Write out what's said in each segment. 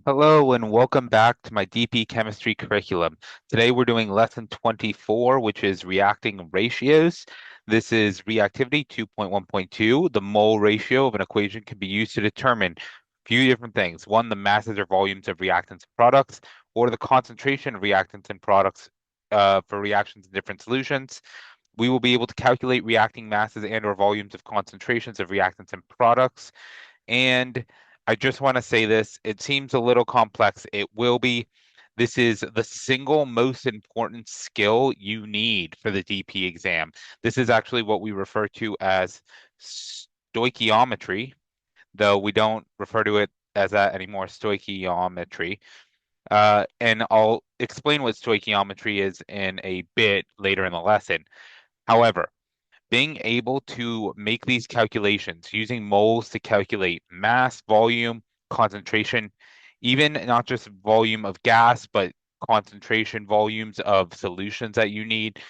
Hello and welcome back to my DP chemistry curriculum. Today we're doing lesson 24, which is reacting ratios. This is reactivity 2.1.2. The mole ratio of an equation can be used to determine a few different things. One, the masses or volumes of reactants and products, or the concentration of reactants and products for reactions in different solutions. We will be able to calculate reacting masses and or volumes of concentrations of reactants and products. And I just want to say this, it seems a little complex. It will be. This is the single most important skill you need for the DP exam. This is actually what we refer to as stoichiometry, though we don't refer to it as that anymore, stoichiometry. And I'll explain what stoichiometry is in a bit later in the lesson. However, being able to make these calculations using moles to calculate mass, volume, concentration, even not just volume of gas, but concentration volumes of solutions that you need.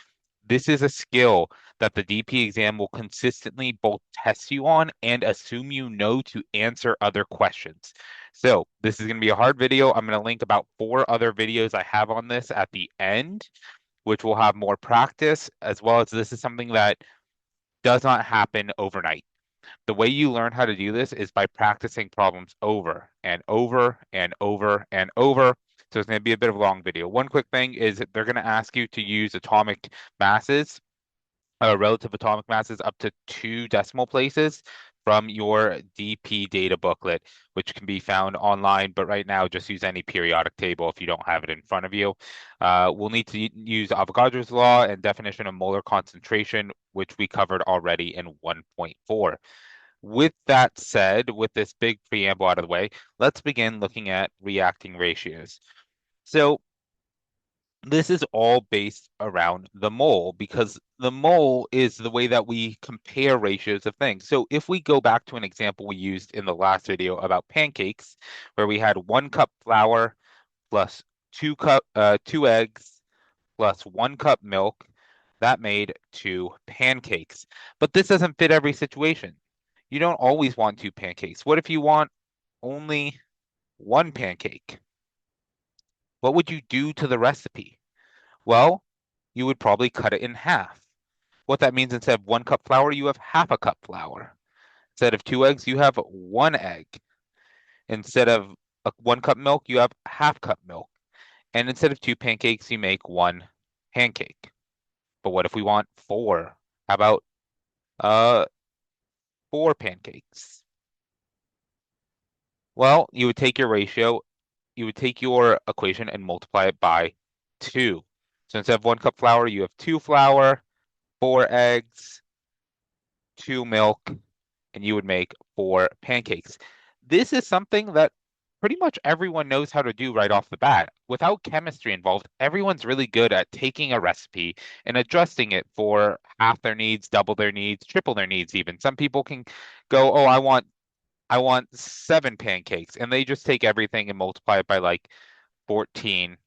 This is a skill that the DP exam will consistently both test you on and assume you know to answer other questions. So this is going to be a hard video. I'm going to link about 4 other videos I have on this at the end, which will have more practice, as well as this is something that does not happen overnight. The way you learn how to do this is by practicing problems over and over and over and over. So it's going to be a bit of a long video. One quick thing is they're going to ask you to use atomic masses, relative atomic masses up to 2 decimal places from your DP data booklet, which can be found online. But right now, just use any periodic table if you don't have it in front of you. We'll need to use Avogadro's law and definition of molar concentration, which we covered already in 1.4. With that said, with this big preamble out of the way, let's begin looking at reacting ratios. So this is all based around the mole because the mole is the way that we compare ratios of things. So if we go back to an example we used in the last video about pancakes, where we had 1 cup flour plus 2 eggs plus 1 cup milk, that made 2 pancakes. But this doesn't fit every situation. You don't always want 2 pancakes. What if you want only 1 pancake? What would you do to the recipe? Well, you would probably cut it in half. What that means, instead of 1 cup flour, you have half a cup flour. Instead of 2 eggs, you have 1 egg. Instead of 1 cup milk, you have half cup milk. And instead of 2 pancakes, you make 1 pancake. But what if we want 4? How about uh 4 pancakes? Well, you would take your ratio, you would take your equation and multiply it by 2. So instead of 1 cup flour, you have 2 flour, 4 eggs, 2 milk, and you would make 4 pancakes. This is something that pretty much everyone knows how to do right off the bat. Without chemistry involved, everyone's really good at taking a recipe and adjusting it for half their needs, double their needs, triple their needs even. Some people can go, "Oh, I want 7 pancakes," and they just take everything and multiply it by like 14,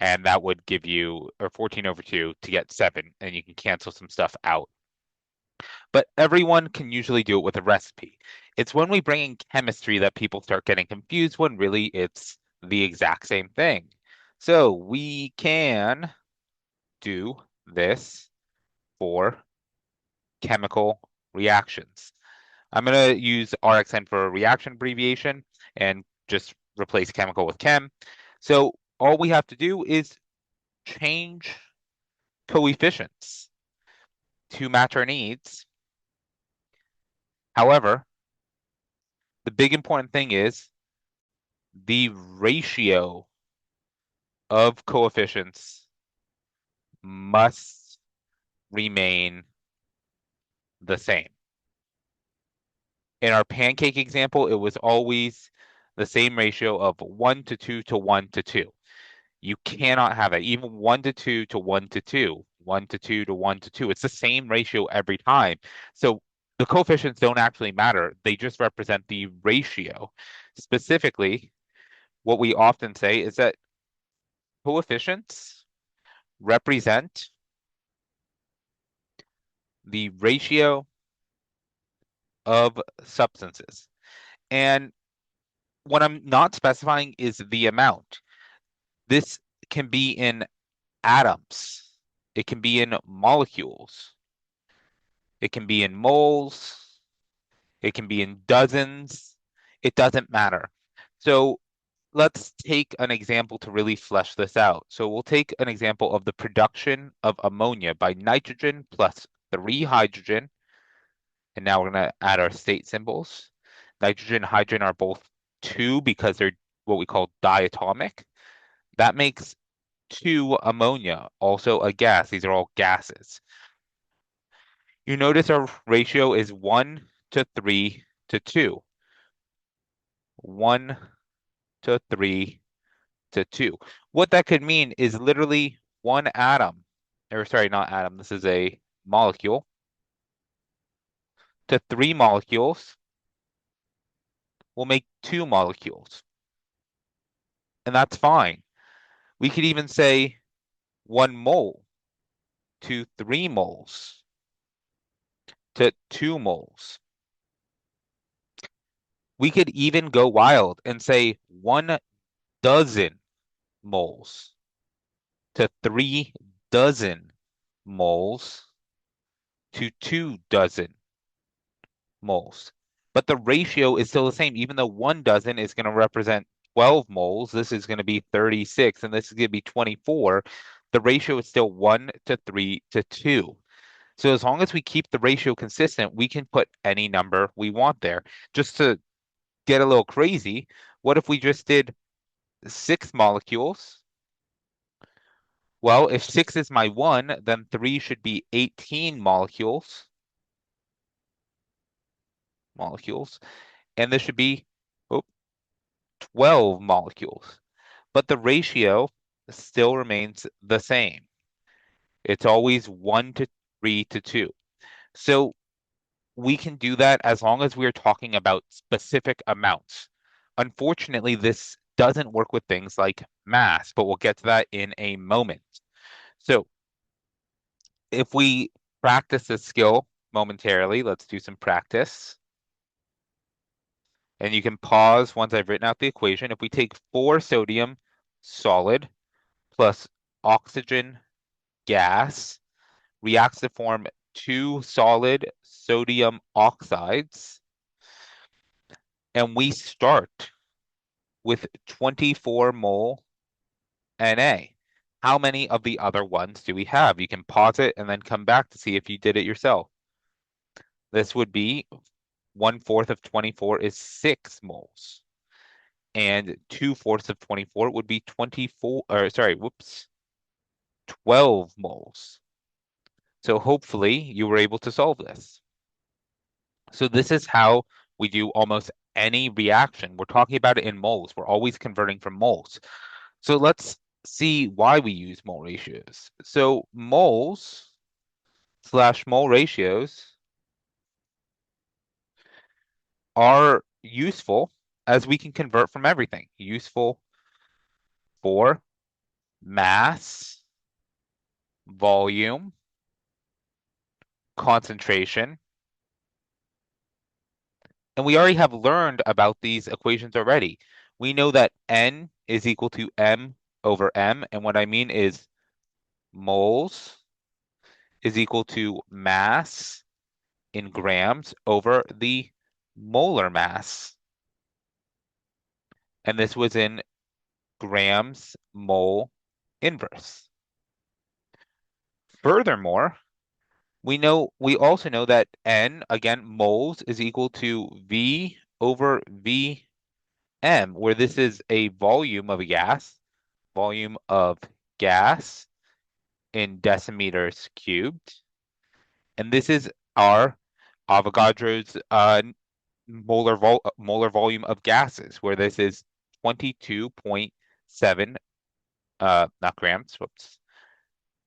and that would give you, or 14 over 2 to get 7, and you can cancel some stuff out. But everyone can usually do it with a recipe. It's when we bring in chemistry that people start getting confused when really it's the exact same thing. So we can do this for chemical reactions. I'm going to use RXN for a reaction abbreviation and just replace chemical with chem. So all we have to do is change coefficients to match our needs. However, the big important thing is the ratio of coefficients must remain the same. In our pancake example, it was always the same ratio of 1 to 2 to 1 to 2. You cannot have it. Even 1 to 2 to 1 to 2, 1 to 2 to 1 to 2. It's the same ratio every time. So the coefficients don't actually matter. They just represent the ratio. Specifically, what we often say is that coefficients represent the ratio of substances. And what I'm not specifying is the amount. This can be in atoms. It can be in molecules. It can be in moles. It can be in dozens. It doesn't matter. So let's take an example to really flesh this out. So we'll take an example of the production of ammonia by nitrogen plus three hydrogen. And now we're going to add our state symbols. Nitrogen and hydrogen are both two because they're what we call diatomic. That makes two ammonia, also a gas. These are all gases. You notice our ratio is 1 to 3 to 2. 1 to 3 to 2. What that could mean is literally one atom, or sorry, not atom, this is a molecule, to three molecules will make two molecules. And that's fine. We could even say 1 mole to 3 moles to 2 moles. We could even go wild and say 1 dozen moles to 3 dozen moles to 2 dozen moles. But the ratio is still the same, even though 1 dozen is going to represent 12 moles. This is going to be 36, and this is going to be 24. The ratio is still 1 to 3 to 2. So as long as we keep the ratio consistent, we can put any number we want there. Just to get a little crazy, what if we just did 6 molecules? Well, if 6 is my 1, then 3 should be 18 molecules, and this should be oh, 12 molecules. But the ratio still remains the same. It's always 1 to 3 to 2. So we can do that as long as we're talking about specific amounts. Unfortunately, this doesn't work with things like mass, but we'll get to that in a moment. So if we practice this skill momentarily, let's do some practice. And you can pause once I've written out the equation. If we take 4 sodium solid plus oxygen gas reacts to form 2 solid sodium oxides, and we start with 24 mole Na. How many of the other ones do we have? You can pause it and then come back to see if you did it yourself. This would be 1/4 of 24 is 6 moles. And 2/4 of 24 would be 24, or sorry, whoops, 12 moles. So hopefully you were able to solve this. So this is how we do almost any reaction. We're talking about it in moles. We're always converting from moles. So let's see why we use mole ratios. So moles slash mole ratios are useful as we can convert from everything. Useful for mass, volume, concentration, and we already have learned about these equations already. We know that N is equal to M over M, and what I mean is moles is equal to mass in grams over the molar mass. And this was in grams mole inverse. Furthermore, we also know that N, again, moles is equal to V over Vm, where this is a volume of gas in decimeters cubed. And this is our Avogadro's molar volume of gases, where this is 22.7 not grams, whoops,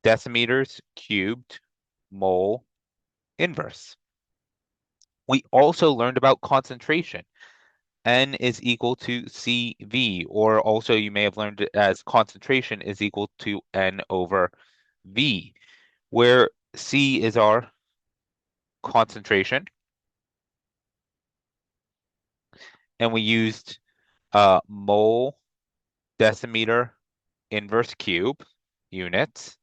decimeters cubed mole inverse. We also learned about concentration. N is equal to CV, or also you may have learned it as concentration is equal to N over V, where C is our concentration, and we used Mole, decimeter, inverse cube units,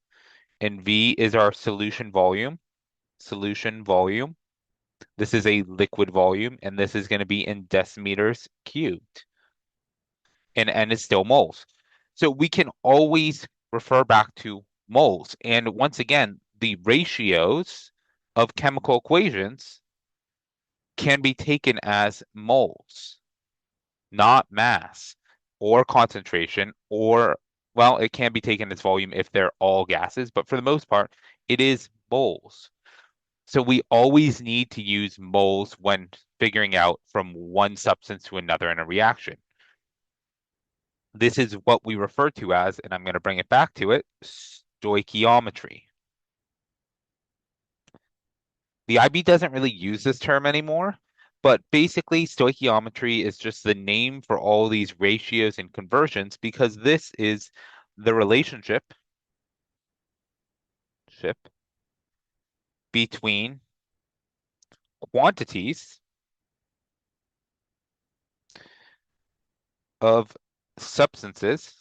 and V is our solution volume. Solution volume. This is a liquid volume, and this is going to be in decimeters cubed, and N is still moles. So we can always refer back to moles. And once again, the ratios of chemical equations can be taken as moles, not mass or concentration, or, well, it can be taken as volume if they're all gases, but for the most part, it is moles. So we always need to use moles when figuring out from one substance to another in a reaction. This is what we refer to as, and I'm going to bring it back to it, stoichiometry. The IB doesn't really use this term anymore, but basically stoichiometry is just the name for all these ratios and conversions because this is the relationship between quantities of substances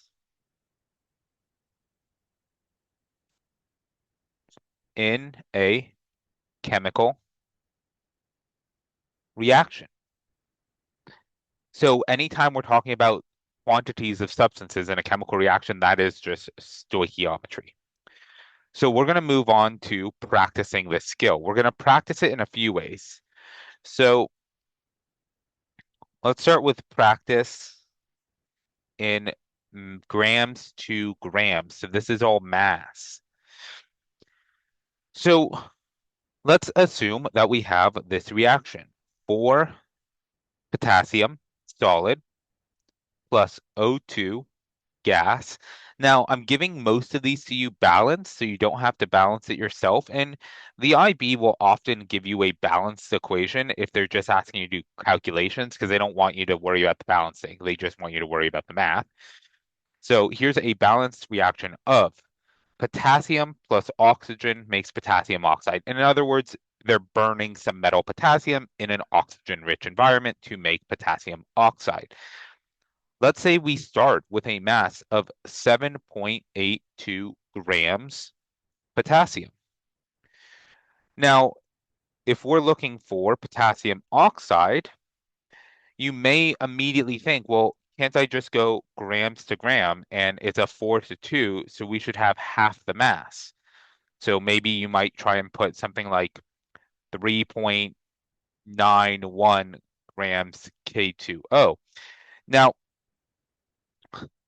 in a chemical reaction. So anytime we're talking about quantities of substances in a chemical reaction, that is just stoichiometry. So we're going to move on to practicing this skill. We're going to practice it in a few ways. So let's start with practice in grams to grams. So this is all mass. So let's assume that we have this reaction. 4 potassium solid plus O2 gas. Now, I'm giving most of these to you balanced, so you don't have to balance it yourself. And the IB will often give you a balanced equation if they're just asking you to do calculations because they don't want you to worry about the balancing. They just want you to worry about the math. So here's a balanced reaction of potassium plus oxygen makes potassium oxide. And in other words, they're burning some metal potassium in an oxygen-rich environment to make potassium oxide. Let's say we start with a mass of 7.82 grams potassium. Now, if we're looking for potassium oxide, you may immediately think, well, can't I just go grams to gram and it's a 4 to 2, so we should have half the mass. So maybe you might try and put something like 3.91 grams K2O. Now,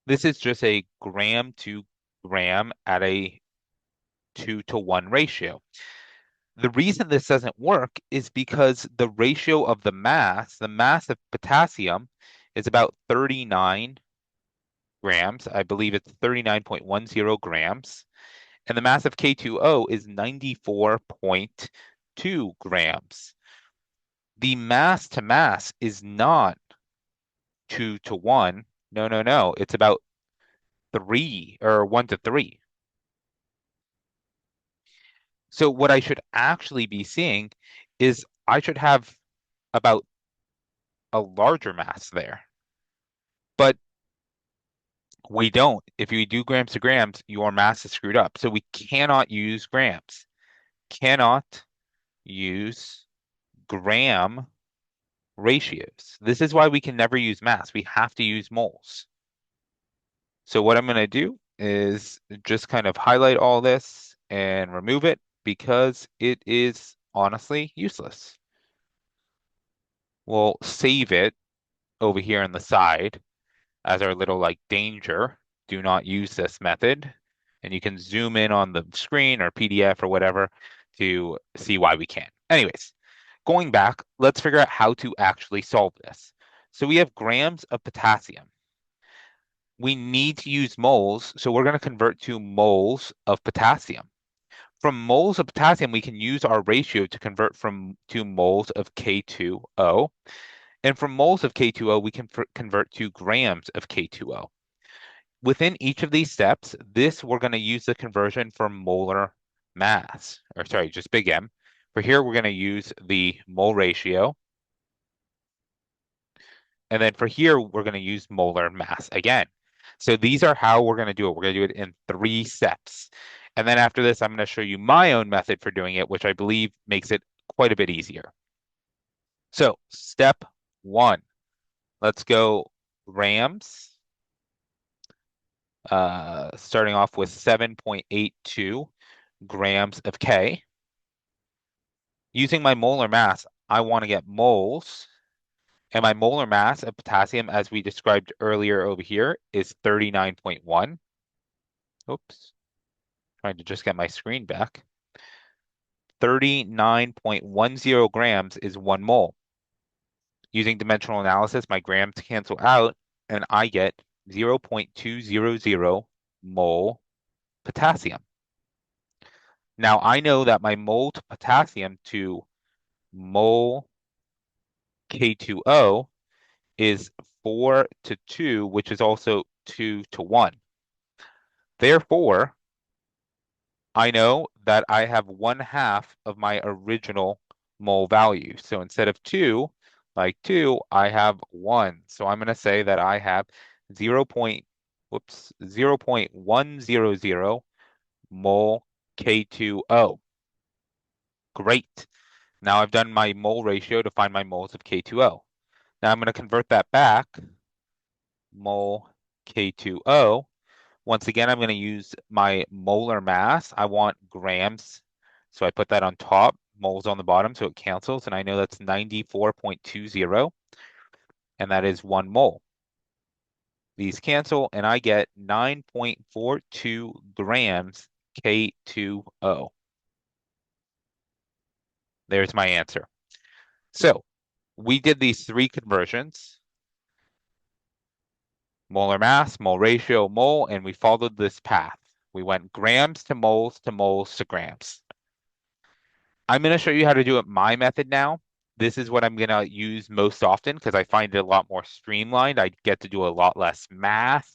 this is just a gram to gram at a 2-to-1 ratio. The reason this doesn't work is because the ratio of the mass of potassium is about 39 grams. I believe it's 39.10 grams. And the mass of K2O is 94.2 grams. The mass to mass is not 2-to-1. No, no, no. It's about 3 or 1-to-3. So what I should actually be seeing is I should have about a larger mass there. But we don't. If you do grams to grams, your mass is screwed up. So we cannot use grams. Cannot use gram ratios. This is why we can never use mass. We have to use moles. So what I'm going to do is just kind of highlight all this and remove it because it is honestly useless. We'll save it over here on the side as our little like danger. Do not use this method. And you can zoom in on the screen or PDF or whatever to see why we can't. Anyways, going back, let's figure out how to actually solve this. So we have grams of potassium. We need to use moles, so we're going to convert to moles of potassium. From moles of potassium, we can use our ratio to convert from to moles of K2O. And from moles of K2O, we can convert to grams of K2O. Within each of these steps, we're going to use the conversion for molar mass, or sorry, just big M. For here, we're going to use the mole ratio And then for here, we're going to use molar mass again. So these are how we're going to do it. We're going to do it in 3 steps. And then after this, I'm going to show you my own method for doing it, which I believe makes it quite a bit easier. So step 1, let's go grams, starting off with 7.82 grams of K. Using my molar mass, I want to get moles. And my molar mass of potassium, as we described earlier over here, is 39.1. Oops, trying to just get my screen back. 39.10 grams is 1 mole. Using dimensional analysis, my grams cancel out, and I get 0.200 mole potassium. Now, I know that my mole to potassium to mole K2O is 4 to 2, which is also 2 to 1. Therefore, I know that I have 1/2 of my original mole value. So instead of 2, like 2, I have 1. So I'm going to say that I have 0.100 mole K2O. Great. Now I've done my mole ratio to find my moles of K2O. Now I'm going to convert that back, mole K2O. Once again, I'm going to use my molar mass. I want grams, so I put that on top, moles on the bottom, so it cancels, and I know that's 94.20, and that is 1 mole. These cancel, and I get 9.42 grams K2O. There's my answer. So we did these 3 conversions, molar mass, mole ratio, mole, and we followed this path. We went grams to moles to moles to grams. I'm going to show you how to do it my method now. This is what I'm going to use most often because I find it a lot more streamlined. I get to do a lot less math.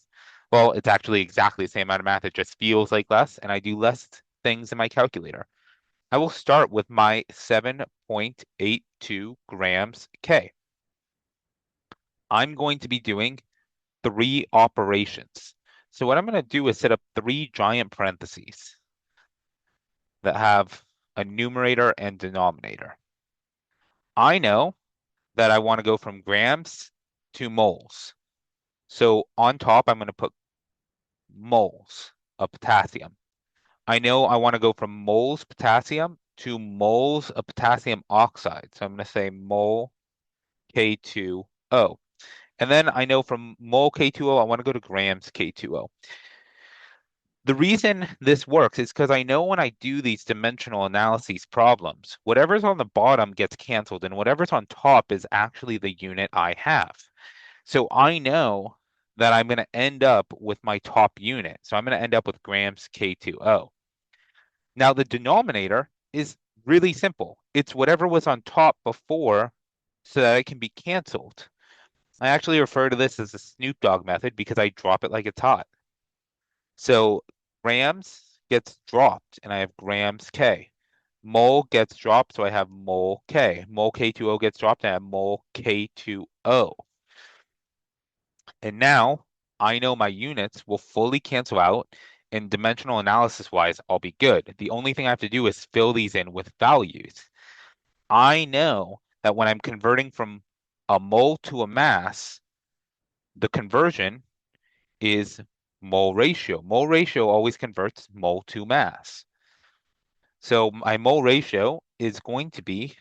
Well, it's actually exactly the same amount of math. It just feels like less, and I do less things in my calculator. I will start with my 7.82 grams K. I'm going to be doing 3 operations. So what I'm going to do is set up 3 giant parentheses that have a numerator and denominator. I know that I want to go from grams to moles. So on top, I'm going to put moles of potassium. I know I want to go from moles potassium to moles of potassium oxide. So I'm going to say mole K2O. And then I know from mole K2O, I want to go to grams K2O. The reason this works is because I know when I do these dimensional analyses problems, whatever's on the bottom gets canceled and whatever's on top is actually the unit I have. So I know that I'm going to end up with my top unit. So I'm going to end up with grams K2O. Now the denominator is really simple. It's whatever was on top before so that it can be canceled. I actually refer to this as the Snoop Dogg method because I drop it like it's hot. So grams gets dropped and I have grams K. Mole gets dropped, so I have mole K. Mole K2O gets dropped and I have mole K2O. And now I know my units will fully cancel out, and dimensional analysis wise, I'll be good. The only thing I have to do is fill these in with values. I know that when I'm converting from a mole to a mass, the conversion is mole ratio. Mole ratio always converts mole to mass. So my mole ratio is going to be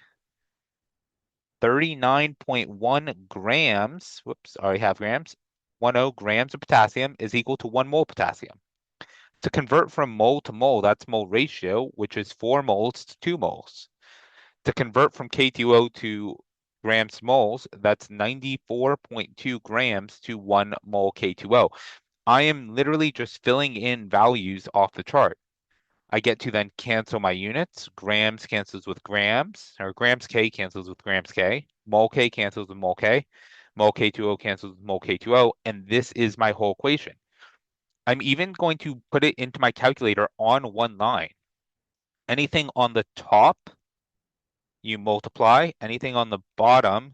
39.1 grams. Whoops, I already have grams. 10 grams of potassium is equal to 1 mole potassium. To convert from mole to mole, that's mole ratio, which is 4 moles to 2 moles. To convert from K2O to grams moles, that's 94.2 grams to 1 mole K2O. I am literally just filling in values off the chart. I get to then cancel my units. Grams cancels with grams, or grams K cancels with grams K. Mole K cancels with mole K. Mole K2O cancels with mole K2O. And this is my whole equation. I'm even going to put it into my calculator on one line. Anything on the top, you multiply. Anything on the bottom,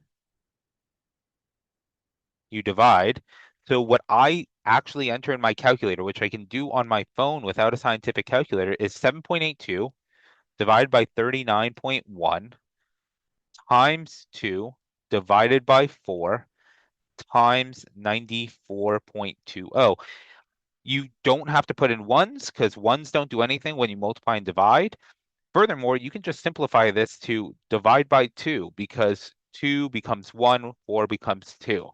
you divide. So what I actually enter in my calculator, which I can do on my phone without a scientific calculator, is 7.82 divided by 39.1 times 2 divided by 4 times 94.20. You don't have to put in ones because ones don't do anything when you multiply and divide. Furthermore, you can just simplify this to divide by 2 because 2 becomes 1, 4 becomes 2.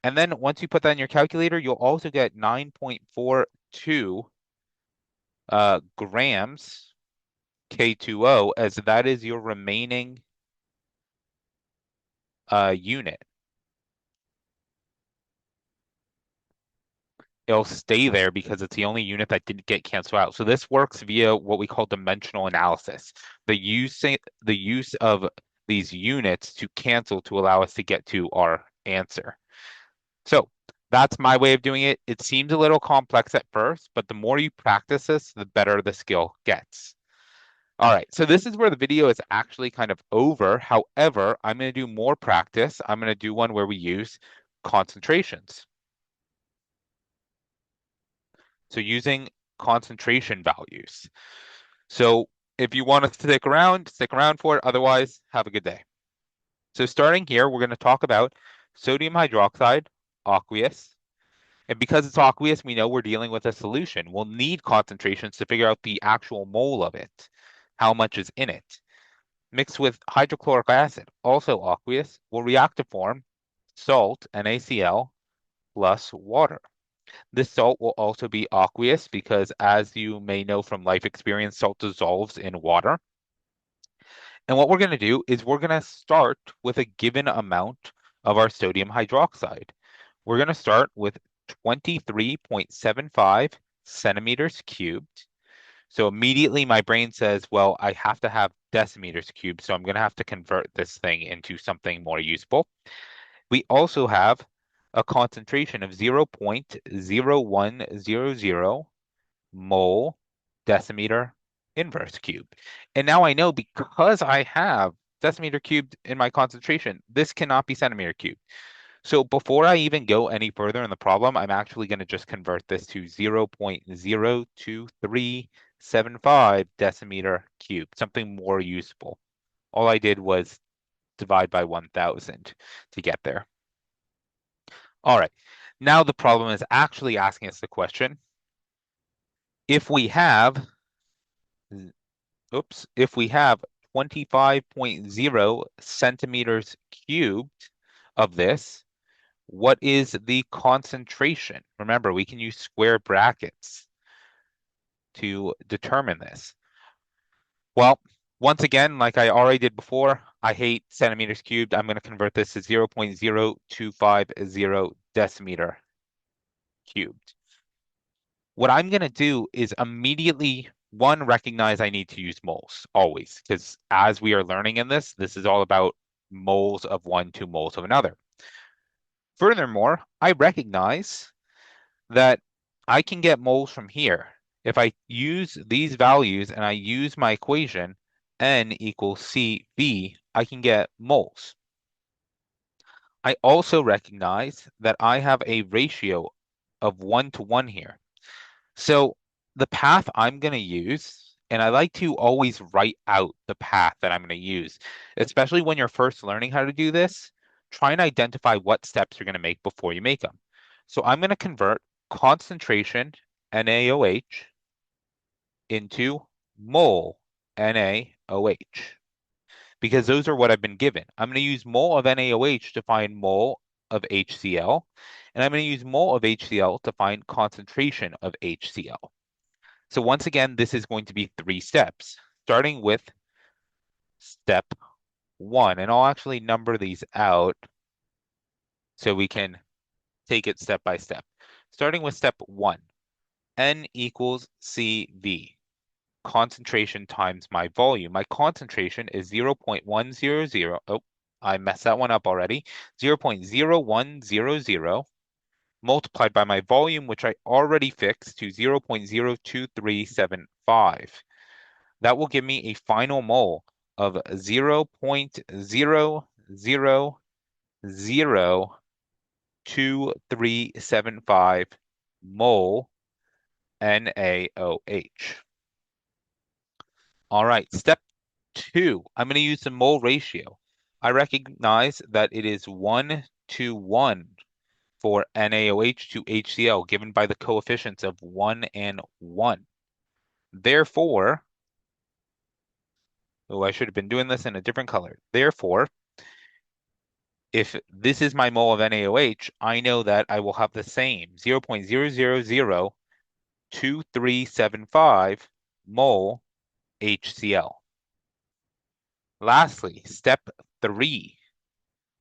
And then once you put that in your calculator, you'll also get 9.42 grams K2O, as that is your remaining unit. It'll stay there because it's the only unit that didn't get canceled out. So this works via what we call dimensional analysis, the use of these units to cancel to allow us to get to our answer. So that's my way of doing it. It seems a little complex at first, but the more you practice this, the better the skill gets. All right, so this is where the video is actually kind of over. However, I'm going to do more practice. I'm going to do one where we use concentrations. So using concentration values. So if you want to stick around for it. Otherwise, have a good day. So starting here, we're going to talk about sodium hydroxide, aqueous. And because it's aqueous, we know we're dealing with a solution. We'll need concentrations to figure out the actual mole of it, how much is in it. Mixed with hydrochloric acid, also aqueous, will react to form salt, NaCl, plus water. This salt will also be aqueous because, as you may know from life experience, salt dissolves in water. And what we're going to do is we're going to start with a given amount of our sodium hydroxide. We're going to start with 23.75 centimeters cubed. So immediately my brain says, well, I have to have decimeters cubed, so I'm going to have to convert this thing into something more useful. We also have a concentration of 0.0100 mole decimeter inverse cube. And now I know because I have decimeter cubed in my concentration, this cannot be centimeter cubed. So before I even go any further in the problem, I'm actually going to just convert this to 0.02375 decimeter cubed, something more useful. All I did was divide by 1,000 to get there. All right. Now the problem is actually asking us the question, if we have, if we have 25.0 centimeters cubed of this, what is the concentration? Remember, we can use square brackets to determine this. Well, once again, like I already did before, I hate centimeters cubed. I'm going to convert this to 0.0250 decimeter cubed. What I'm going to do is immediately, one, recognize I need to use moles always, because as we are learning in this, this is all about moles of one to moles of another. Furthermore, I recognize that I can get moles from here. If I use these values and I use my equation, N equals CV, I can get moles. I also recognize that I have a ratio of 1 to 1 here. So the path I'm going to use, and I like to always write out the path that I'm going to use, especially when you're first learning how to do this, try and identify what steps you're going to make before you make them. So I'm going to convert concentration, NaOH, into mole, NaOH, because those are what I've been given. I'm going to use mole of NaOH to find mole of HCl, and I'm going to use mole of HCl to find concentration of HCl. So once again, this is going to be 3 steps, starting with step 1. And I'll actually number these out so we can take it step by step. Starting with step 1, N equals CV, concentration times my volume. My concentration is 0.100. Oh, I messed that one up already. 0.0100 multiplied by my volume, which I already fixed to 0.02375. That will give me a final mole of 0.0000 2375 mole NaOH. All right, step two, I'm going to use the mole ratio. I recognize that it is 1 to 1 for NaOH to HCl, given by the coefficients of 1 and 1. Therefore, oh, I should have been doing this in a different color. Therefore, if this is my mole of NaOH, I know that I will have the same 0.0002375 mole HCl. Lastly, step three,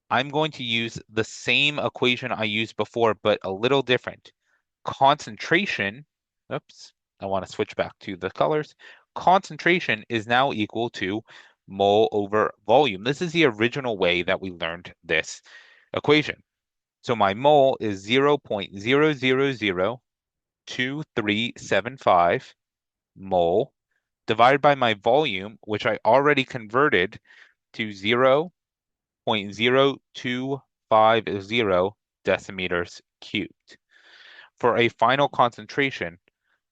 I'm going to use the same equation I used before, but a little different. Concentration, oops, I want to switch back to the colors. Concentration is now equal to mole over volume. This is the original way that we learned this equation. So my mole is 0.0002375 mole divided by my volume, which I already converted to 0.0250 decimeters cubed for a final concentration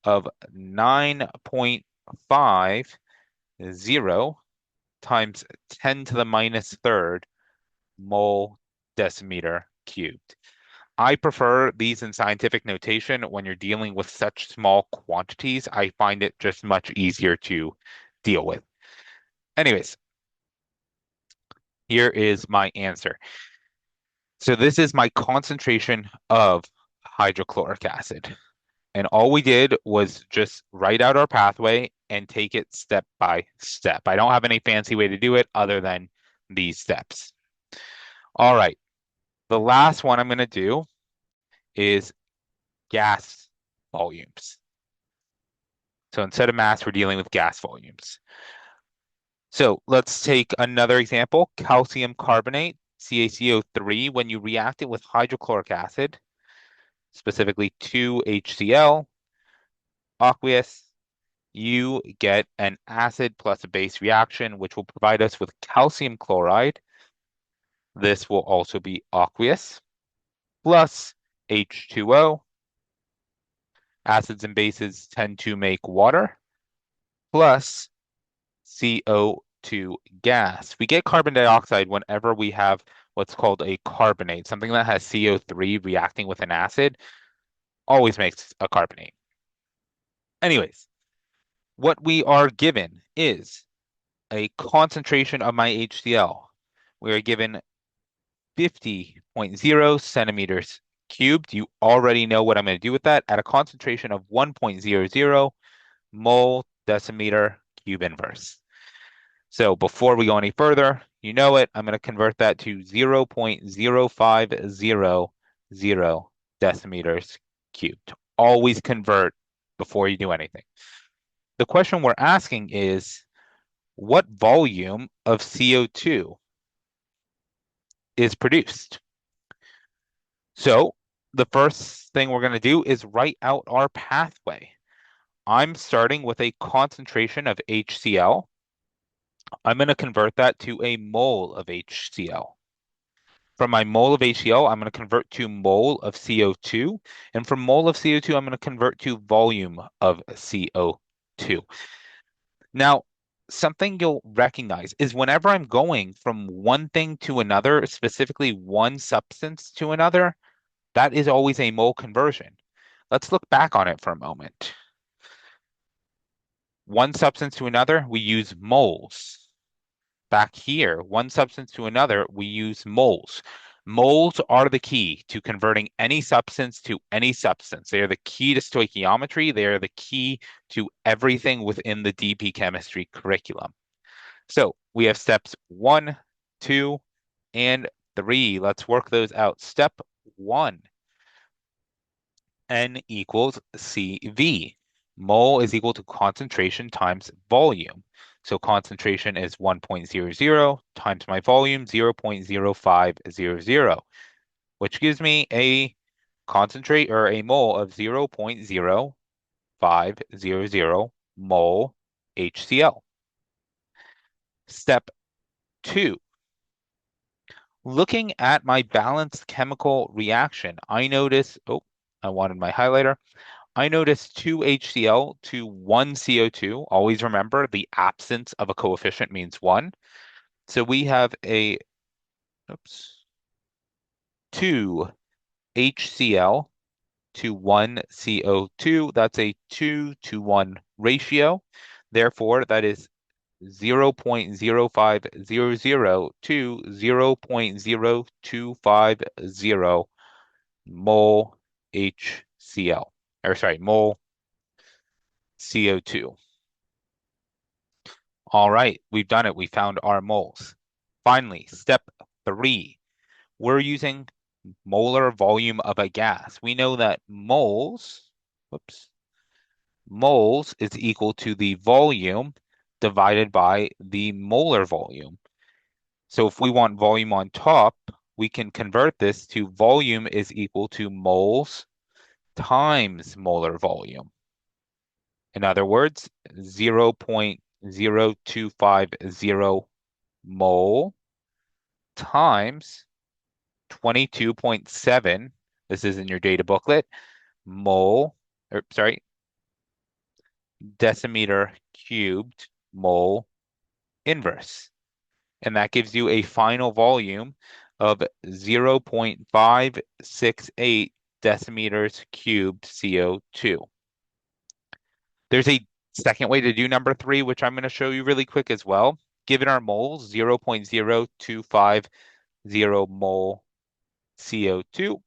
of 9.50 times 10 to the minus third mole decimeter cubed. I prefer these in scientific notation when you're dealing with such small quantities. I find it just much easier to deal with. Anyways, here is my answer. So this is my concentration of hydrochloric acid. And all we did was just write out our pathway and take it step by step. I don't have any fancy way to do it other than these steps. All right. The last one I'm going to do is gas volumes. So instead of mass, we're dealing with gas volumes. So let's take another example, calcium carbonate, CaCO3. When you react it with hydrochloric acid, specifically 2HCl, aqueous, you get an acid plus a base reaction, which will provide us with calcium chloride. This will also be aqueous, plus H2O. Acids and bases tend to make water, plus CO2 gas. We get carbon dioxide whenever we have what's called a carbonate, something that has CO3 reacting with an acid, always makes a carbonate. Anyways, what we are given is a concentration of my HCl. We are given 50.0 centimeters cubed. You already know what I'm going to do with that at a concentration of 1.00 mole decimeter cube inverse. So before we go any further, you know it, I'm going to convert that to 0.0500 decimeters cubed. Always convert before you do anything. The question we're asking is, what volume of CO2 is produced? So the first thing we're going to do is write out our pathway. I'm starting with a concentration of HCl. I'm going to convert that to a mole of HCl. From my mole of HCl, I'm going to convert to mole of CO2. And from mole of CO2, I'm going to convert to volume of CO2. Now, something you'll recognize is whenever I'm going from one thing to another, specifically one substance to another, that is always a mole conversion. Let's look back on it for a moment. One substance to another, we use moles. Back here, one substance to another, we use moles. Moles are the key to converting any substance to any substance. They are the key to stoichiometry. They are the key to everything within the DP chemistry curriculum. So we have steps 1, 2, and 3. Let's work those out. Step 1, N equals CV. Mole is equal to concentration times volume. So concentration is 1.00 times my volume, 0.0500, which gives me a concentrate or a mole of 0.0500 mole HCl. Step 2, Looking at my balanced chemical reaction, I notice, oh, I wanted my highlighter. I notice two HCl to one CO2. Always remember the absence of a coefficient means one. So we have a, oops, two HCl to one CO2. That's a 2-to-1 ratio. Therefore, that is 0.0500 to 0.0250 mole HCl, or sorry, mole CO2. All right, we've done it. We found our moles. Finally, step three, we're using molar volume of a gas. We know that whoops, moles is equal to the volume divided by the molar volume. So if we want volume on top, we can convert this to volume is equal to moles times molar volume. In other words, 0.0250 mole times 22.7, this is in your data booklet, mole, or sorry, decimeter cubed mole inverse. And that gives you a final volume of 0.568 decimeters cubed CO2. There's a second way to do number three, which I'm going to show you really quick as well. Given our moles, 0.0250 mole CO2,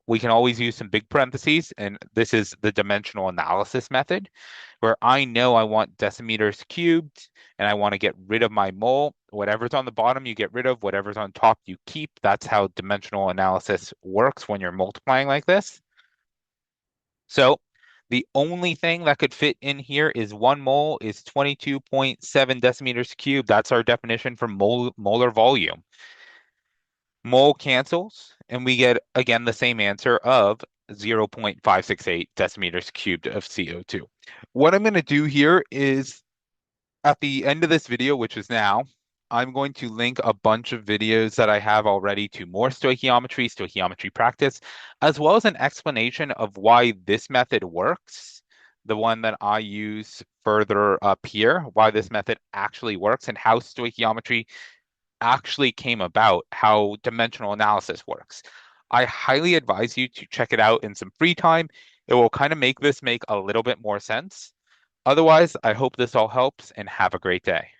we can always use some big parentheses, and this is the dimensional analysis method, where I know I want decimeters cubed, and I want to get rid of my mole. Whatever's on the bottom, you get rid of. Whatever's on top, you keep. That's how dimensional analysis works when you're multiplying like this. So the only thing that could fit in here is one mole is 22.7 decimeters cubed. That's our definition for molar volume. Mole cancels, and we get again the same answer of 0.568 decimeters cubed of CO2. What I'm going to do here is at the end of this video, which is now, I'm going to link a bunch of videos that I have already to more stoichiometry practice, as well as an explanation of why this method works, the one that I use further up here, why this method actually works, and how stoichiometry actually came about, how dimensional analysis works. I highly advise you to check it out in some free time. It will kind of make this make a little bit more sense. Otherwise, I hope this all helps and have a great day.